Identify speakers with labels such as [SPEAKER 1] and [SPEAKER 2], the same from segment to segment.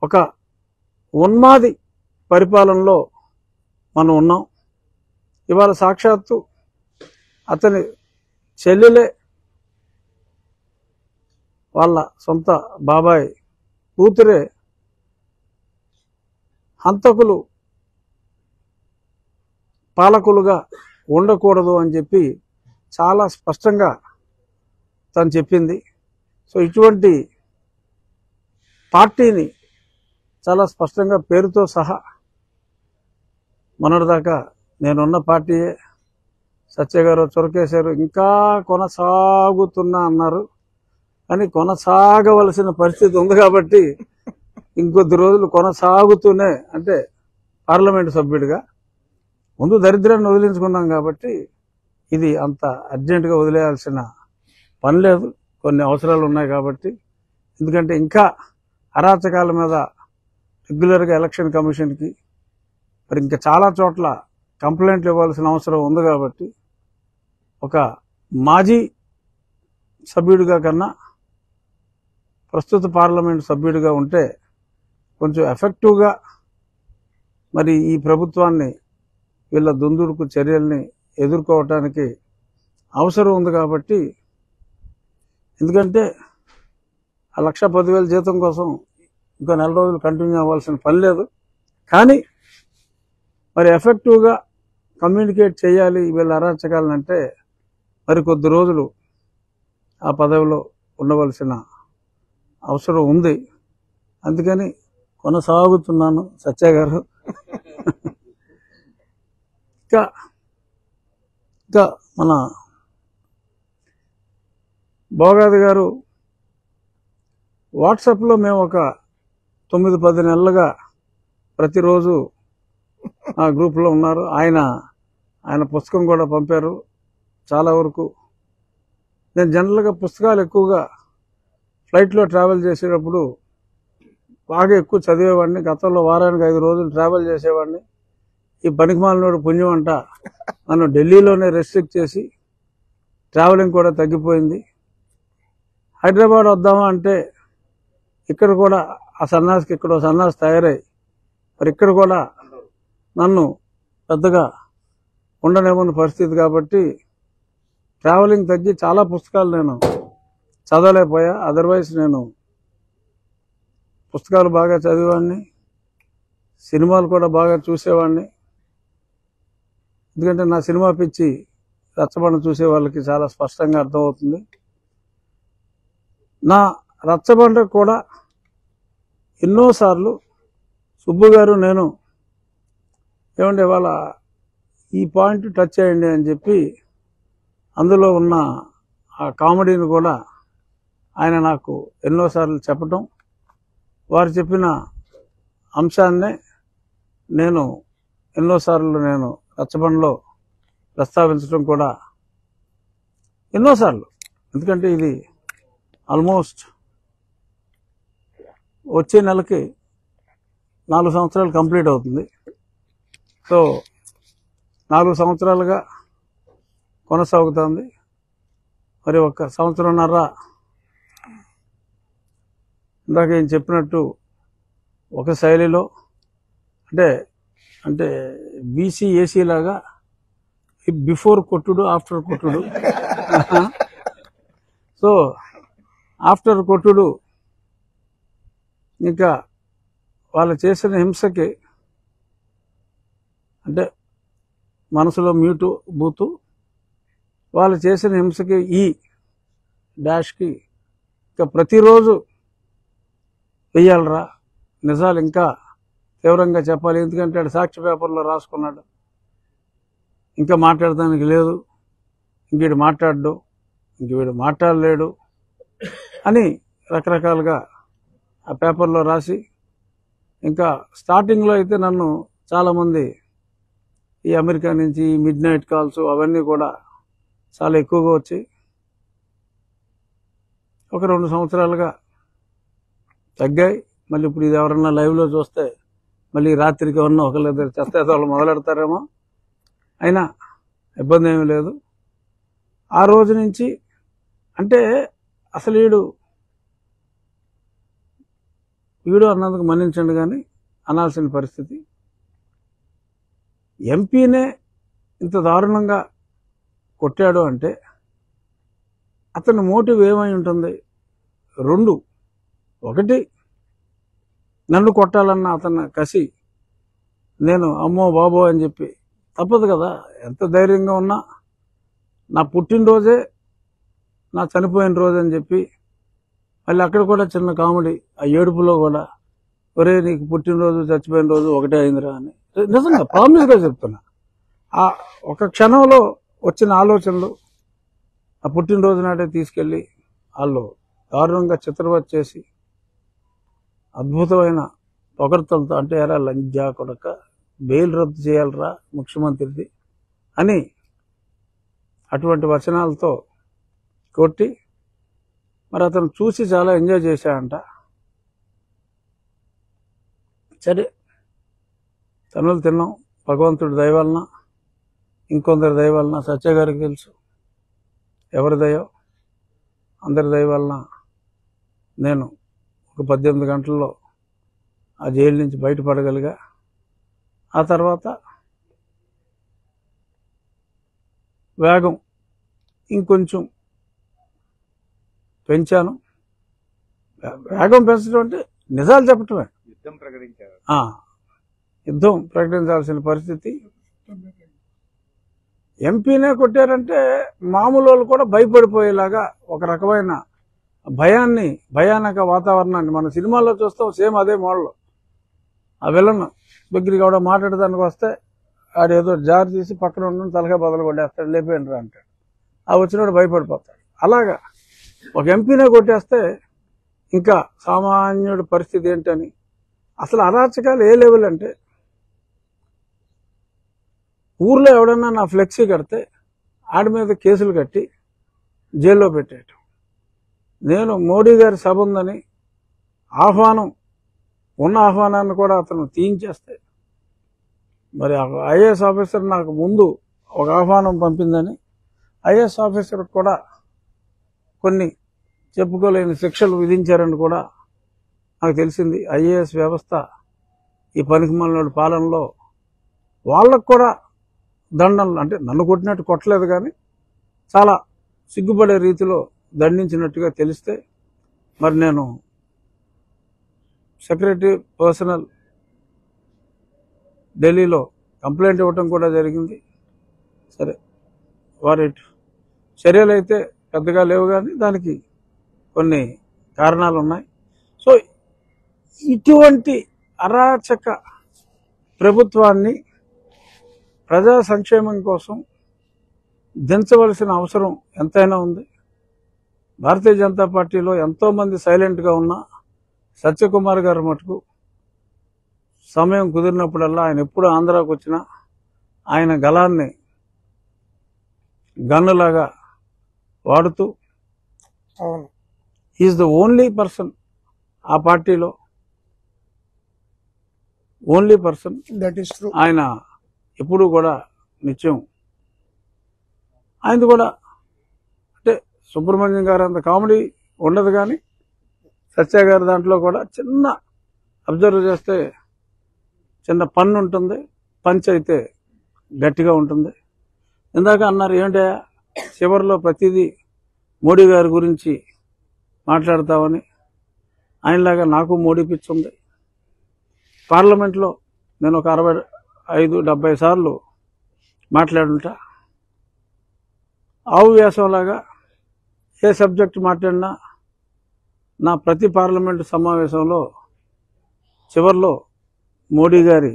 [SPEAKER 1] ఒక ఉన్మాది పరిపాలనలో మనం ఉన్నాం. ఇవాళ సాక్షాత్తు అతని చెల్లెలే వాళ్ళ సొంత బాబాయ్ కూతురే హంతకులు పాలకులుగా ఉండకూడదు అని చెప్పి చాలా స్పష్టంగా తను చెప్పింది. సో ఇటువంటి పార్టీని చాలా స్పష్టంగా పేరుతో సహా మొన్నటిదాకా నేనున్న పార్టీయే సత్య గారు చొరకేశారు, ఇంకా కొనసాగుతున్నా అన్నారు. కానీ కొనసాగవలసిన పరిస్థితి ఉంది కాబట్టి ఇంకొద్ది రోజులు కొనసాగుతూనే, అంటే పార్లమెంటు సభ్యుడిగా ముందు దరిద్రాన్ని వదిలించుకున్నాం కాబట్టి ఇది అంత అర్జెంటుగా వదిలేయాల్సిన పని లేదు. కొన్ని అవసరాలు ఉన్నాయి కాబట్టి. ఎందుకంటే ఇంకా అరాచకాల మీద రెగ్యులర్గా ఎలక్షన్ కమిషన్కి మరి ఇంకా చాలా చోట్ల కంప్లైంట్లు ఇవ్వాల్సిన అవసరం ఉంది కాబట్టి ఒక మాజీ సభ్యుడిగా కన్నా ప్రస్తుత పార్లమెంట్ సభ్యుడిగా ఉంటే కొంచెం ఎఫెక్టివ్గా మరి ఈ ప్రభుత్వాన్ని వీళ్ళ దుందుడుకు చర్యల్ని ఎదుర్కోవటానికి అవసరం ఉంది కాబట్టి, ఎందుకంటే ఆ 1,10,000 జీతం కోసం ఇంకా నెల రోజులు కంటిన్యూ అవ్వాల్సిన పని లేదు. కానీ మరి ఎఫెక్టివ్గా కమ్యూనికేట్ చేయాలి వీళ్ళ అరాచకాలనంటే మరి కొద్ది రోజులు ఆ పదవిలో ఉండవలసిన అవసరం ఉంది. అందుకని కొనసాగుతున్నాను సత్య గారు. ఇంకా మన భోగాది గారు వాట్సాప్లో మేము ఒక 9-10 నెలలుగా ప్రతిరోజు ఆ గ్రూప్లో ఉన్నారు. ఆయన పుస్తకం కూడా పంపారు. చాలా వరకు నేను జనరల్గా పుస్తకాలు ఎక్కువగా ఫ్లైట్లో ట్రావెల్ చేసేటప్పుడు బాగా ఎక్కువ చదివేవాడిని. గతంలో వారానికి 5 రోజులు ట్రావెల్ చేసేవాడిని. ఈ పనికిమాలినోడు పుణ్యం అంట నన్ను ఢిల్లీలోనే రెస్ట్రిక్ట్ చేసి ట్రావెలింగ్ కూడా తగ్గిపోయింది. హైదరాబాద్ వద్దామా అంటే ఇక్కడ కూడా ఆ సన్నాసికి ఇక్కడ సన్నాసి తయారై మరి ఇక్కడ కూడా నన్ను పెద్దగా ఉండనివ్వని పరిస్థితి కాబట్టి ట్రావెలింగ్ తగ్గి చాలా పుస్తకాలు నేను చదవలేకపోయా. అదర్వైజ్ నేను పుస్తకాలు బాగా చదివేవాడిని, సినిమాలు కూడా బాగా చూసేవాడిని. ఎందుకంటే నా సినిమా పిచ్చి రచ్చబండ చూసే వాళ్ళకి చాలా స్పష్టంగా అర్థమవుతుంది. నా రచ్చబండ కూడా ఎన్నోసార్లు సుబ్బు గారు నేను ఏమంటే వాళ్ళ ఈ పాయింట్ టచ్ చేయండి అని చెప్పి అందులో ఉన్న ఆ కామెడీని కూడా ఆయన నాకు ఎన్నోసార్లు చెప్పటం, వారు చెప్పిన అంశాన్నే నేను ఎన్నోసార్లు నేను రచ్చబండలో ప్రస్తావించడం కూడా ఎన్నోసార్లు. ఎందుకంటే ఇది ఆల్మోస్ట్ వచ్చే నెలకి 4 సంవత్సరాలు కంప్లీట్ అవుతుంది. సో 4 సంవత్సరాలుగా కొనసాగుతుంది. మరి 1 సంవత్సరంన్నర ఇందాక ఏం చెప్పినట్టు ఒక శైలిలో అంటే బీసీ ఏసీ లాగా బిఫోర్ కొట్టుడు ఆఫ్టర్ కొట్టుడు. సో ఆఫ్టర్ కొట్టుడు ఇంకా వాళ్ళు చేసిన హింసకి అంటే మనసులో మ్యూటు బూతు, వాళ్ళు చేసిన హింసకి ఈ డాష్కి ఇంకా ప్రతిరోజు వెయ్యాలరా, నిజాలు ఇంకా తీవ్రంగా చెప్పాలి. ఎందుకంటే ఆడు సాక్షి పేపర్లో రాసుకున్నాడు, ఇంకా మాట్లాడటానికి లేదు, ఇంక వీడు మాట్లాడడు, ఇంక వీడు మాట్లాడలేడు అని రకరకాలుగా ఆ పేపర్లో రాసి, ఇంకా స్టార్టింగ్లో అయితే నన్ను చాలామంది ఈ అమెరికా నుంచి మిడ్ నైట్ కాల్స్ అవన్నీ కూడా చాలా ఎక్కువగా వచ్చి ఒక 2 సంవత్సరాలుగా తగ్గాయి. మళ్ళీ ఇప్పుడు ఇది ఎవరన్నా లైవ్లో చూస్తే మళ్ళీ రాత్రికి ఎవరన్నా ఒకళ్ళిద్దరు చేస్తే వాళ్ళు మొదలెడతారేమో, అయినా ఇబ్బంది ఏమీ లేదు. ఆ రోజు నుంచి అంటే అసలు వీడు వీడు అన్నందుకు మన్నించండి కానీ అనాల్సిన పరిస్థితి. ఎంపీనే ఇంత దారుణంగా కొట్టాడు అంటే అతని మోటివ్ ఏమై ఉంటుంది? రెండు, ఒకటి నన్ను కొట్టాలన్న అతని కసి, నేను అమ్మో బాబో అని చెప్పి తప్పదు కదా. ఎంత ధైర్యంగా ఉన్నా నా పుట్టినరోజే నా చనిపోయిన రోజు అని చెప్పి మళ్ళీ అక్కడ కూడా చిన్న కామెడీ, ఆ ఏడుపులో కూడా ఒరే నీకు పుట్టినరోజు చచ్చిపోయిన రోజు ఒకటే అయిందిరా అని. నిజంగా ప్రామిస్గా చెప్తున్నా. ఆ ఒక క్షణంలో వచ్చిన ఆలోచనలు ఆ పుట్టినరోజు నాటే తీసుకెళ్ళి వాళ్ళు దారుణంగా చిత్రవత్ చేసి అద్భుతమైన పొగడ్తలతో, అంటే ఎరా లంజా కొడక బెయిల్ రద్దు చేయాలరా ముఖ్యమంత్రిది అని అటువంటి వచనాలతో కొట్టి మరి అతను చూసి చాలా ఎంజాయ్ చేశాడంట. సరే తనులు తిన్నాం, భగవంతుడి దయ వలన, ఇంకొందరి దయ వలన, సత్య గారికి తెలుసు ఎవరి దయో, అందరి దయ వలన నేను ఒక 18 గంటల్లో ఆ జైలు నుంచి బయటపడగలిగా. ఆ తర్వాత వేగం ఇంకొంచెం పెంచాను. వేగం పెంచడం అంటే నిజాలు చెప్పటమే. యుద్ధం ప్రకటించాల్సిన పరిస్థితి. ఎంపీనే కొట్టారంటే మామూలు వాళ్ళు కూడా భయపడిపోయేలాగా ఒక రకమైన భయానక వాతావరణాన్ని మన సినిమాల్లో చూస్తాం. సేమ్ అదే మోడల్. ఆ విలన్ దగ్గరికి కూడా మాట్లాడడానికి వస్తే ఆడేదో జారి తీసి పక్కన ఉండడం తలగా బదులు కొట్టేస్తాడు, లేపేయండి అంటాడు. ఆ వచ్చినోడు భయపడిపోతాడు. అలాగా ఒక ఎంపీనే కొట్టేస్తే ఇంకా సామాన్యుడి పరిస్థితి ఏంటని. అసలు అరాచకాలు ఏ లెవెల్ అంటే, ఊర్లో ఎవడన్నా నా ఫ్లెక్సీ కడితే ఆడి మీద కేసులు కట్టి జైల్లో పెట్టేయటం. నేను మోడీ గారి సభ ఉందని ఉన్న ఆహ్వానాన్ని కూడా అతను తీయించేస్తే, మరి ఐఏఎస్ ఆఫీసర్ నాకు ముందు ఒక ఆహ్వానం పంపిందని ఐఏఎస్ ఆఫీసర్ కూడా కొన్ని చెప్పుకోలేని శిక్షలు విధించారని కూడా నాకు తెలిసింది. ఐఏఎస్ వ్యవస్థ ఈ పనికిమాలిన పాలనలో వాళ్ళకు కూడా దండనలు, అంటే నన్ను కొట్టినట్టు కొట్టలేదు కానీ చాలా సిగ్గుపడే రీతిలో దండించినట్టుగా తెలిస్తే మరి నేను సెక్రటరీ పర్సనల్ ఢిల్లీలో కంప్లైంట్ ఇవ్వటం కూడా జరిగింది. సరే వారి చర్యలు అయితే పెద్దగా లేవు కానీ దానికి కొన్ని కారణాలు ఉన్నాయి. సో ఇటువంటి అరాచక ప్రభుత్వాన్ని ప్రజా సంక్షేమం కోసం దించవలసిన అవసరం ఎంతైనా ఉంది. భారతీయ జనతా పార్టీలో ఎంతోమంది సైలెంట్గా ఉన్న సత్యకుమార్ గారు మటుకు సమయం కుదిరినప్పుడల్లా, ఆయన ఎప్పుడు ఆంధ్రాకు వచ్చినా ఆయన గళాన్ని గన్నులాగా వాడుతూ, ఈజ్ ద ఓన్లీ పర్సన్ ఆ పార్టీలో, only person that is true. ఆయన ఎప్పుడు కూడా నిత్యం ఆయనది కూడా, అంటే సుబ్రహ్మణ్యం గారు అంత కామెడీ ఉండదు కానీ సత్య గారి దాంట్లో కూడా చిన్న అబ్జర్వ్ చేస్తే చిన్న పన్ను ఉంటుంది, పంచ్ అయితే గట్టిగా ఉంటుంది. ఇందాక అన్నారు ఏంటంటే చివరిలో ప్రతిదీ మోడీ గారి గురించి మాట్లాడతామని. ఆయనలాగా నాకు మోడీ పిచ్చి ఉంది. పార్లమెంట్లో నేను ఒక 65-70 సార్లు మాట్లాడుంటా. ఆవు వ్యాసంలాగా ఏ సబ్జెక్టు మాట్లాడినా నా ప్రతి పార్లమెంటు సమావేశంలో చివరిలో మోడీ గారి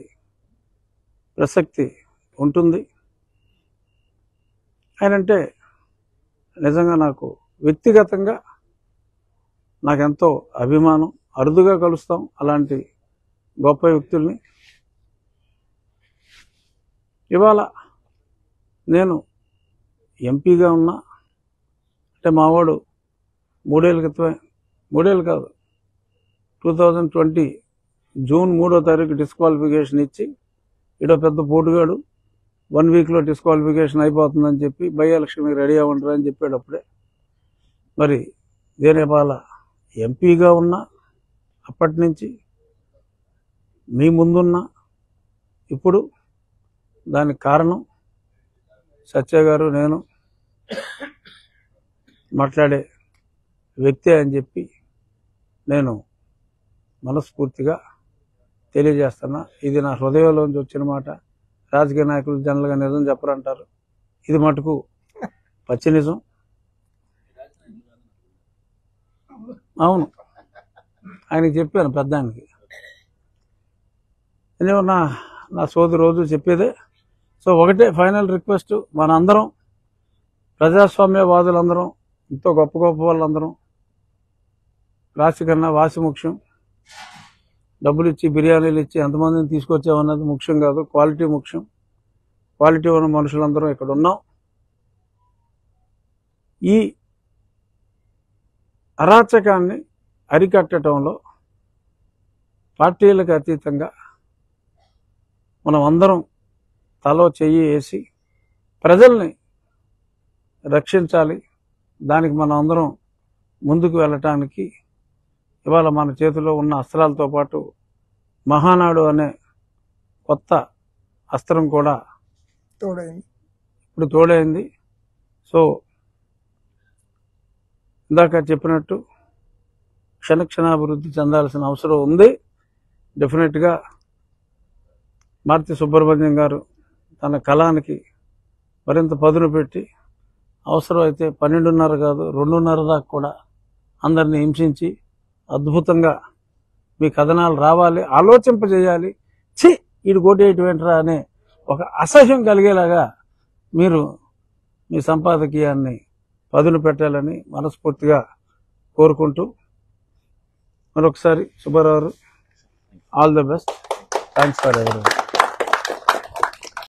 [SPEAKER 1] ప్రసక్తి ఉంటుంది. ఆయనంటే నిజంగా నాకు వ్యక్తిగతంగా నాకెంతో అభిమానం. అరుదుగా కలుస్తాం అలాంటి గొప్ప వ్యక్తుల్ని. ఇవాళ నేను ఎంపీగా ఉన్నా అంటే మావాడు 3 ఏళ్ళ క్రితమే, 3 ఏళ్ళు కాదు 2020 జూన్ 3వ తారీఖు డిస్క్వాలిఫికేషన్ ఇచ్చి ఇడో పెద్ద పోటుగాడు 1 వీక్లో డిస్క్వాలిఫికేషన్ అయిపోతుందని చెప్పి బై ఎలక్షన్కి రెడీ అవ్వంటారు అని చెప్పేటప్పుడే మరి దేనేపాల ఎంపీగా ఉన్నా అప్పటి నుంచి మీ ముందున్న ఇప్పుడు దానికి కారణం సత్య గారు నేను మాట్లాడే వ్యక్తి అని చెప్పి నేను మనస్ఫూర్తిగా తెలియజేస్తున్నా. ఇది నా హృదయంలోంచి వచ్చిన మాట. రాజకీయ నాయకులు జనరల్గా నిజం చెప్పరంటారు, ఇది మటుకు పచ్చి నిజం. అవును, ఆయనకి చెప్పాను పెద్ద ఆయనకి. నేను నా సోది రోజు చెప్పేదే. సో ఒకటే ఫైనల్ రిక్వెస్ట్, మనందరం ప్రజాస్వామ్యవాదులందరం, ఎంతో గొప్ప గొప్ప వాళ్ళందరం రాశి కన్నా వాసి ముఖ్యం. డబ్బులు ఇచ్చి బిర్యానీలు ఇచ్చి ఎంతమందిని తీసుకొచ్చామన్నది ముఖ్యం కాదు, క్వాలిటీ ముఖ్యం. క్వాలిటీ ఉన్న మనుషులందరం ఇక్కడ ఉన్నాం. ఈ అరాచకాన్ని అరికట్టడంలో పార్టీలకు అతీతంగా మనం అందరం తలో చెయ్యి వేసి ప్రజల్ని రక్షించాలి. దానికి మనం అందరం ముందుకు వెళ్ళటానికి ఇవాళ మన చేతిలో ఉన్న అస్త్రాలతో పాటు మహానాడు అనే కొత్త అస్త్రం కూడా ఇప్పుడు తోడైంది. సో ఇందాక చెప్పినట్టు క్షణక్షణాభివృద్ధి చెందాల్సిన అవసరం ఉంది. డెఫినెట్గా మార్తి సుబ్రహ్మణ్యం గారు తన కళానికి మరింత పదును పెట్టి అవసరమైతే 12:30 కాదు 2:30 దాకా కూడా అందరినీ హింసించి అద్భుతంగా మీ కథనాలు రావాలి, ఆలోచింపజేయాలి. వీడు కోటేయటం ఏంట్రా అనే ఒక అసహ్యం కలిగేలాగా మీరు మీ సంపాదకీయాన్ని పదును పెట్టాలని మనస్ఫూర్తిగా కోరుకుంటూ మరొకసారి Subbarao, all the best. Thanks for everything.